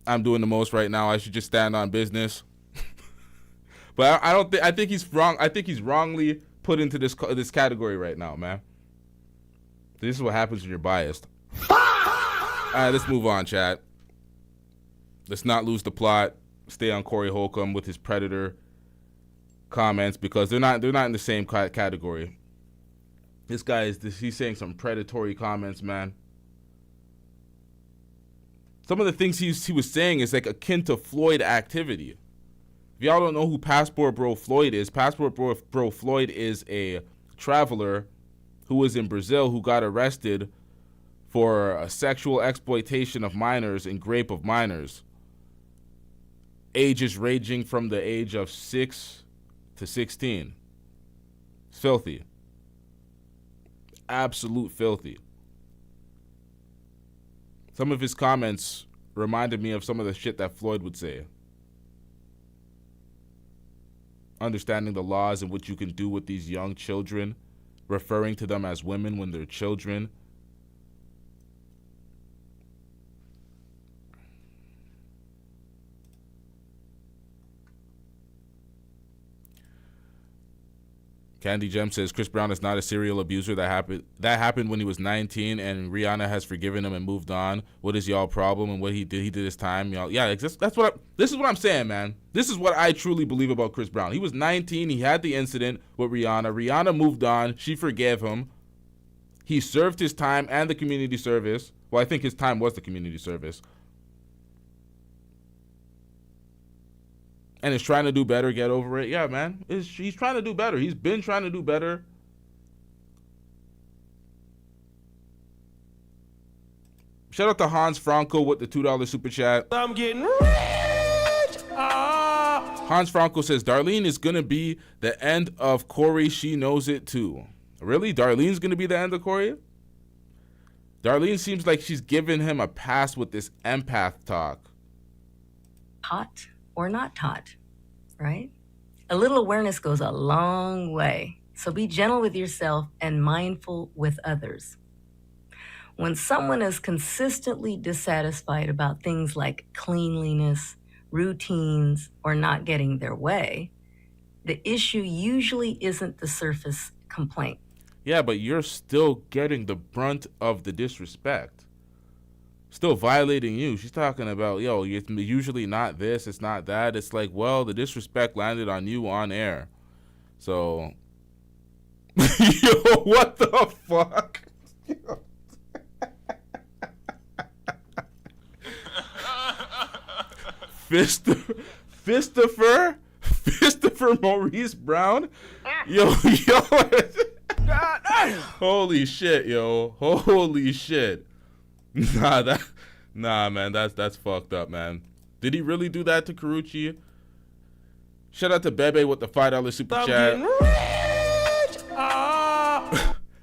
I'm doing the most right now. I should just stand on business. But I think he's wrong. I think he's wrongly put into this category right now, man. This is what happens when you're biased. All right, let's move on, chat. Let's not lose the plot. Stay on Corey Holcomb with his predator comments because they're not in the same category. This guy he's saying some predatory comments, man. Some of the things he was saying is like akin to Floyd activity. If y'all don't know who Passport Bro Floyd is, Passport Bro Floyd is a traveler who was in Brazil who got arrested for a sexual exploitation of minors and rape of minors. Ages ranging from the age of 6 to 16. It's filthy. Absolute filthy. Some of his comments reminded me of some of the shit that Floyd would say. Understanding the laws and what you can do with these young children, referring to them as women when they're children. Candy Gem says Chris Brown is not a serial abuser. That happened when he was 19, and Rihanna has forgiven him and moved on. What is y'all problem? And what he did his time, y'all. Yeah, this is what I'm saying, man. This is what I truly believe about Chris Brown. He was 19. He had the incident with Rihanna. Rihanna moved on. She forgave him. He served his time and the community service. Well, I think his time was the community service. And is trying to do better, get over it. Yeah, man. He's trying to do better. He's been trying to do better. Shout out to Hans Franco with the $2 super chat. I'm getting rich. Hans Franco says, Darlene is going to be the end of Corey. She knows it too. Really? Darlene's going to be the end of Corey? Darlene seems like she's giving him a pass with this empath talk. Hot or not taught, right? A little awareness goes a long way. So be gentle with yourself and mindful with others. When someone is consistently dissatisfied about things like cleanliness, routines, or not getting their way, the issue usually isn't the surface complaint. Yeah, but you're still getting the brunt of the disrespect. Still violating you. She's talking about, yo, it's usually not this, it's not that. It's like, well, the disrespect landed on you on air. So, yo, what the fuck? Fistifer Maurice Brown? Yo. Holy shit, yo. Holy shit. Nah, man, that's fucked up, man. Did he really do that to Karuchi? Shout out to Bebe with the $5 super chat.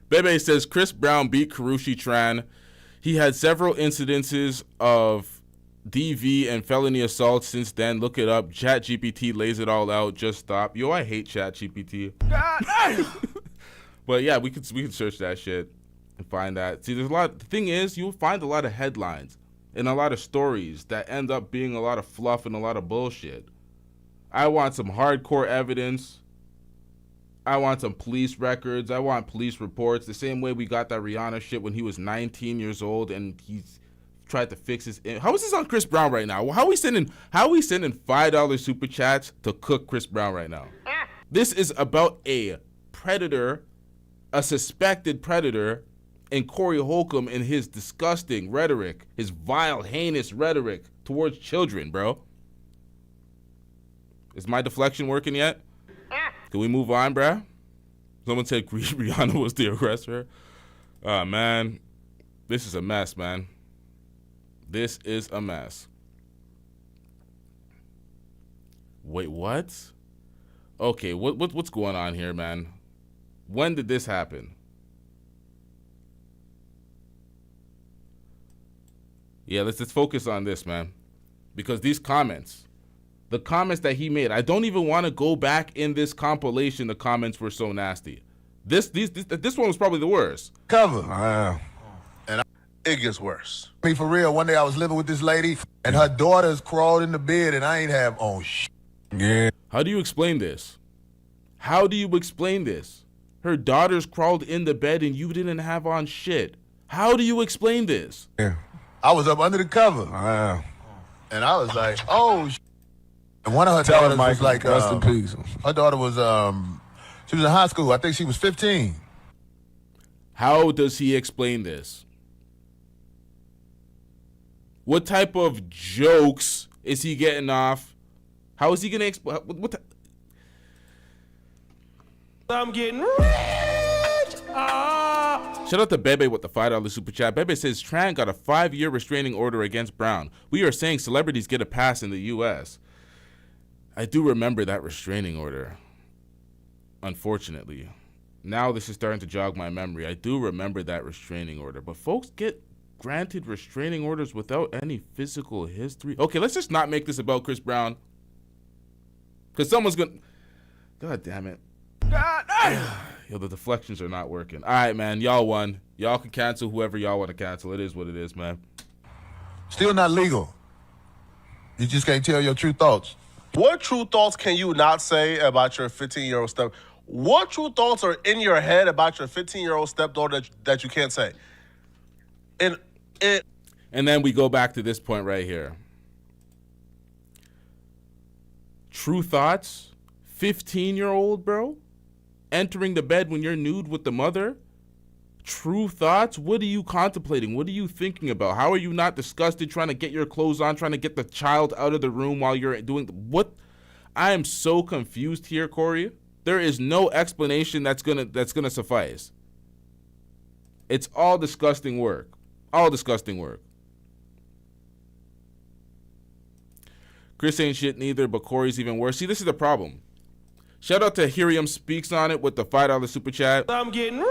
Bebe says Chris Brown beat Karuchi Tran. He had several incidences of DV and felony assault since then. Look it up. ChatGPT lays it all out. Just stop. Yo, I hate ChatGPT. But yeah, we could search that shit and find that. See, there's a lot. The thing is, you'll find a lot of headlines and a lot of stories that end up being a lot of fluff and a lot of bullshit. I want some hardcore evidence. I want some police records. I want police reports. The same way we got that Rihanna shit when he was 19 years old and he's tried to fix his. How is this on Chris Brown right now? How are we sending $5 super chats to cook Chris Brown right now? This is about a predator, a suspected predator, and Corey Holcomb and his disgusting rhetoric, his vile, heinous rhetoric towards children, bro. Is my deflection working yet? Can we move on, bruh? Someone said Rihanna was the aggressor. Man, this is a mess, man. This is a mess. Wait, what? Okay, what's going on here, man? When did this happen? Yeah, let's focus on this, man. Because these comments, the comments that he made, I don't even want to go back in this compilation. The comments were so nasty. This one was probably the worst. Cover. It gets worse. Me for real. One day I was living with this lady, and her daughters crawled in the bed, and I ain't have on shit. Yeah. How do you explain this? How do you explain this? Her daughters crawled in the bed, and you didn't have on shit. How do you explain this? Yeah. I was up under the cover. And I was like, oh, shit. And one of her daughters was like, rest in peace. Her daughter was, she was in high school. I think she was 15. How does he explain this? What type of jokes is he getting off? How is he going to explain? I'm getting rich. Shout out to Bebe with the $5 super chat. Bebe says Tran got a 5-year restraining order against Brown. We are saying celebrities get a pass in the U.S. I do remember that restraining order. Unfortunately. Now this is starting to jog my memory. I do remember that restraining order. But folks get granted restraining orders without any physical history. Okay, let's just not make this about Chris Brown. Because someone's going to... God damn it. Yo, the deflections are not working. All right, man. Y'all won. Y'all can cancel whoever y'all want to cancel. It is what it is, man. Still not legal. You just can't tell your true thoughts. What true thoughts can you not say about your 15-year-old step? What true thoughts are in your head about your 15-year-old stepdaughter that you can't say? And then we go back to this point right here. True thoughts? 15-year-old, bro? Entering the bed when you're nude with the mother? True thoughts? What are you contemplating? What are you thinking about? How are you not disgusted trying to get your clothes on, trying to get the child out of the room while you're doing what? I am so confused here, Corey. There is no explanation that's gonna suffice. It's all disgusting work. All disgusting work. Chris ain't shit neither, but Corey's even worse. See, this is the problem. Shout out to Hiriam Speaks on it with the $5 super chat. I'm getting rich.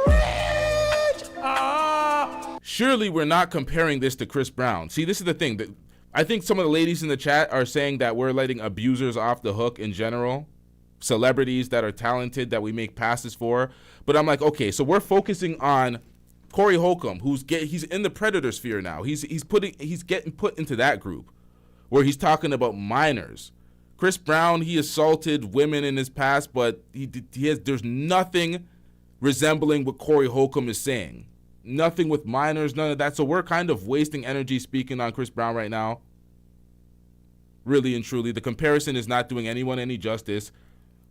Surely we're not comparing this to Chris Brown. See, this is the thing. I think some of the ladies in the chat are saying that we're letting abusers off the hook in general. Celebrities that are talented that we make passes for. But I'm like, okay, so we're focusing on Corey Holcomb, he's in the predator sphere now. He's getting put into that group where he's talking about minors. Chris Brown, he assaulted women in his past, but there's nothing resembling what Corey Holcomb is saying. Nothing with minors, none of that. So we're kind of wasting energy speaking on Chris Brown right now. Really and truly, the comparison is not doing anyone any justice.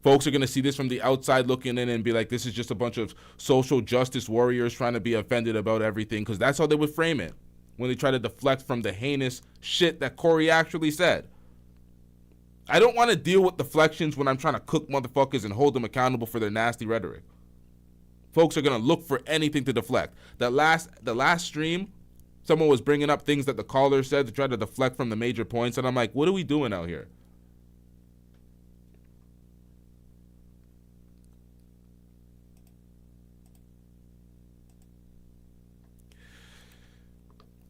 Folks are going to see this from the outside looking in and be like, this is just a bunch of social justice warriors trying to be offended about everything, because that's how they would frame it when they try to deflect from the heinous shit that Corey actually said. I don't want to deal with deflections when I'm trying to cook motherfuckers and hold them accountable for their nasty rhetoric. Folks are going to look for anything to deflect. The last stream, someone was bringing up things that the caller said to try to deflect from the major points, and I'm like, what are we doing out here?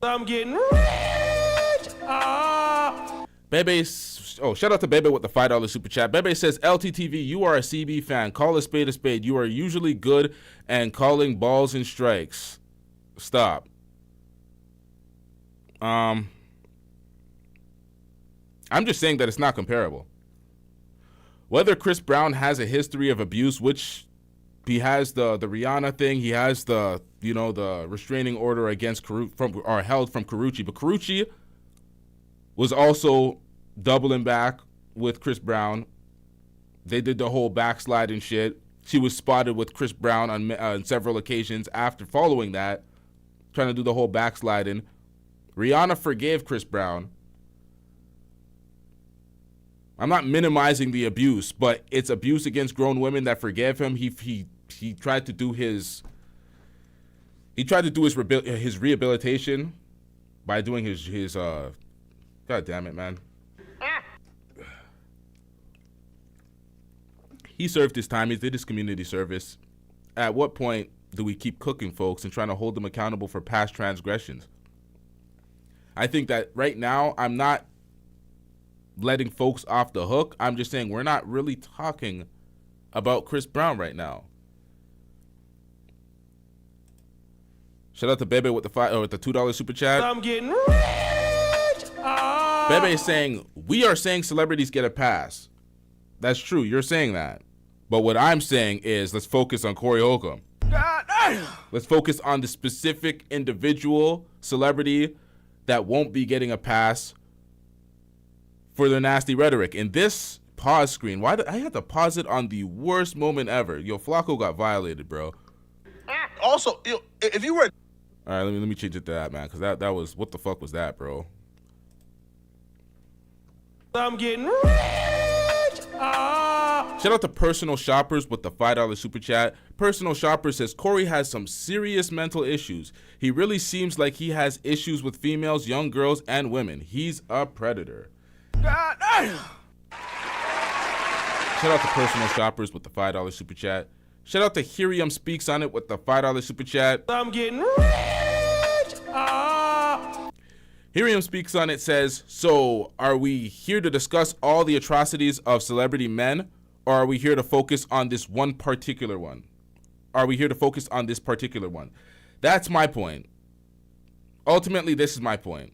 I'm getting rich. Bebe, shout out to Bebe with the $5 super chat. Bebe says, LTTV, you are a CB fan. Call a spade a spade. You are usually good and calling balls and strikes. Stop. I'm just saying that it's not comparable. Whether Chris Brown has a history of abuse, which He has the Rihanna thing. He has the the restraining order against held from Karuchi. But Karuchi was also doubling back with Chris Brown. They did the whole backslide and shit. She was spotted with Chris Brown on several occasions after following that, trying to do the whole backsliding. Rihanna forgave Chris Brown. I'm not minimizing the abuse, but it's abuse against grown women that forgave him. He tried to do his rehabilitation by doing his God damn it, man. He served his time. He did his community service. At what point do we keep cooking folks and trying to hold them accountable for past transgressions? I think that right now I'm not letting folks off the hook. I'm just saying we're not really talking about Chris Brown right now. Shout out to Bebe with the $2 super chat. I'm getting rich. Bebe is saying, we are saying celebrities get a pass. That's true. You're saying that. But what I'm saying is let's focus on Corey Holcomb. Let's focus on the specific individual celebrity that won't be getting a pass for their nasty rhetoric. In this pause screen, I had to pause it on the worst moment ever. Yo, Flacco got violated, bro. Also, if you were... All right, let me change it to that, man, because that was... What the fuck was that, bro? I'm getting rich. Shout out to Personal Shoppers with the $5 super chat. Personal Shopper says, Corey has some serious mental issues. He really seems like he has issues with females, young girls, and women. He's a predator. God damn. Shout out to Personal Shoppers with the $5 super chat. Shout out to Hirium Speaks on it with the $5 super chat. I'm getting rich. Hirium Speaks on it says, so are we here to discuss all the atrocities of celebrity men, or are we here to focus on this one particular one? Are we here to focus on this particular one? That's my point. Ultimately, this is my point.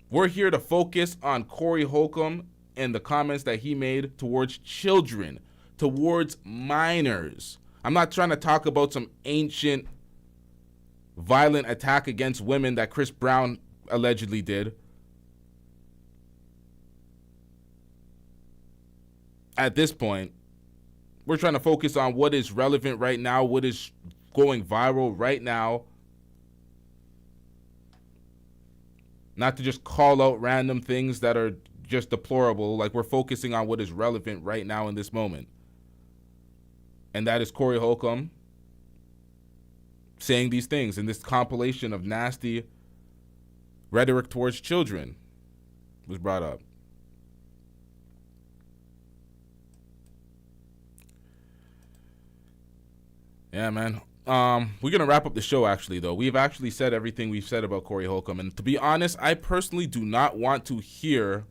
We're here to focus on Corey Holcomb and the comments that he made towards children, towards minors. I'm not trying to talk about some ancient violent attack against women that Chris Brown allegedly did. At this point, we're trying to focus on what is relevant right now, what is going viral right now. Not to just call out random things that are just deplorable. Like, we're focusing on what is relevant right now in this moment. And that is Corey Holcomb saying these things in this compilation of nasty rhetoric towards children was brought up. Yeah, man. We're going to wrap up the show, actually, though. We've actually said everything we've said about Corey Holcomb. And to be honest, I personally do not want to hear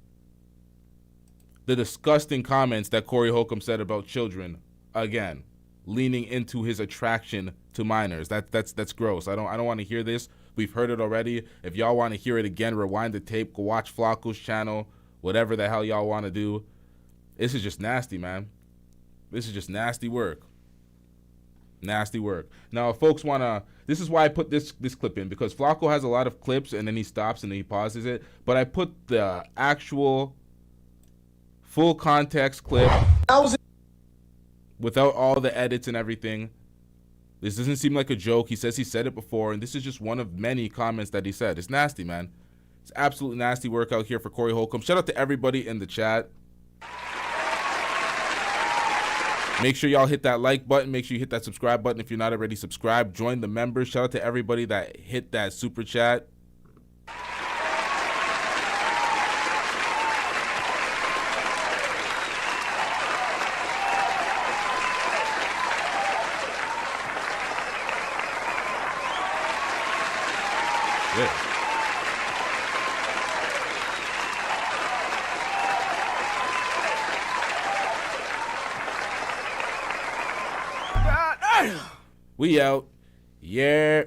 the disgusting comments that Corey Holcomb said about children again, leaning into his attraction to minors. That's gross. I don't want to hear this. We've heard it already. If y'all want to hear it again, rewind the tape, go watch Flacco's channel, whatever the hell y'all want to do. This is just nasty, man. This is just nasty work. Nasty work. Now, if folks want to, this is why I put this clip in, because Flacco has a lot of clips and then he stops and then he pauses it. But I put the actual full context clip without all the edits and everything. This doesn't seem like a joke. He says he said it before, and this is just one of many comments that he said. It's nasty, man. It's absolutely nasty work out here for Corey Holcomb. Shout out to everybody in the chat. Make sure y'all hit that like button. Make sure you hit that subscribe button if you're not already subscribed. Join the members. Shout out to everybody that hit that super chat. Yeah. We out. Yeah.